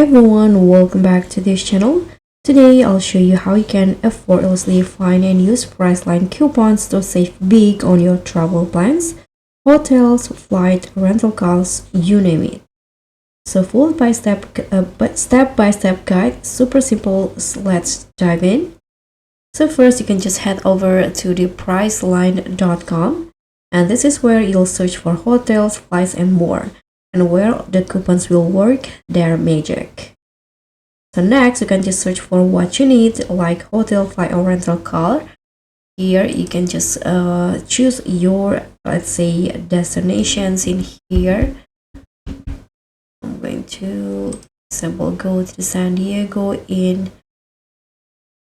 everyone, welcome back to this channel. Today I'll show you how you can effortlessly find and use Priceline coupons to save big on your travel plans, hotels, flight, rental cars, you name it. So full step-by-step guide, super simple. Let's dive in. So first you can just head over to the Priceline.com, and this is where you'll search for hotels, flights, and more, and where the coupons will work their magic. So next, you can just search for what you need, like hotel, flight, or rental car. Here you can just choose your, let's say, destinations in here. I'm going to, example, go to San Diego in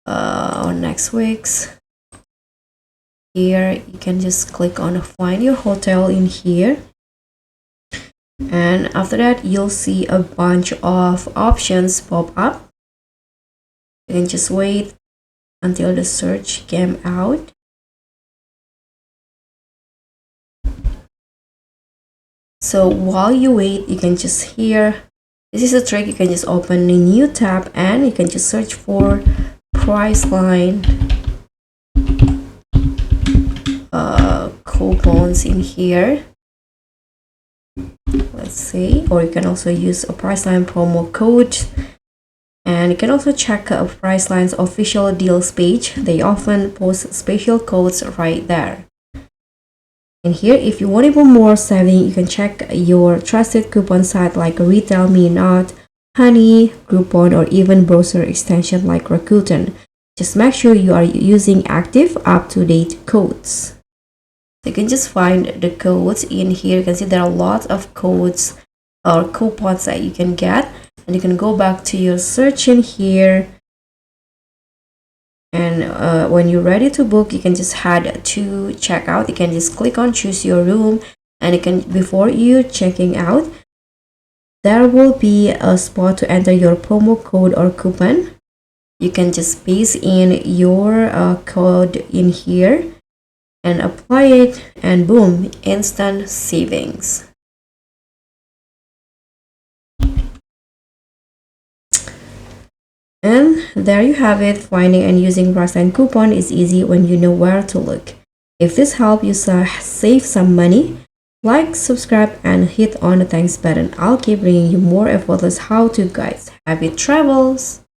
on next week's. Here you can just click on find your hotel in here, and after that you'll see a bunch of options pop up. You can just wait until the search came out. So while you wait, you can just this is a trick. You can just open a new tab and you can just search for Priceline coupons in here. Let's see, or you can also use a Priceline promo code, and you can also check Priceline's official deals page. They often post special codes right there. And here, if you want even more saving, you can check your trusted coupon site like Retail Me Not, Honey, Groupon, or even browser extension like Rakuten. Just make sure you are using active, up-to-date codes. So you can just find the codes in here. You can see there are a lot of codes or coupons that you can get, and you can go back to your search in here, and when you're ready to book, you can just head to checkout. You can just click on choose your room, and you can, before you checking out, there will be a spot to enter your promo code or coupon. You can just paste in your code in here and apply it, and boom, instant savings. And there you have it. Finding and using Priceline coupon is easy when you know where to look. If this helped you save some money, like, subscribe, and hit on the thanks button. I'll keep bringing you more effortless how-to guides. Happy travels!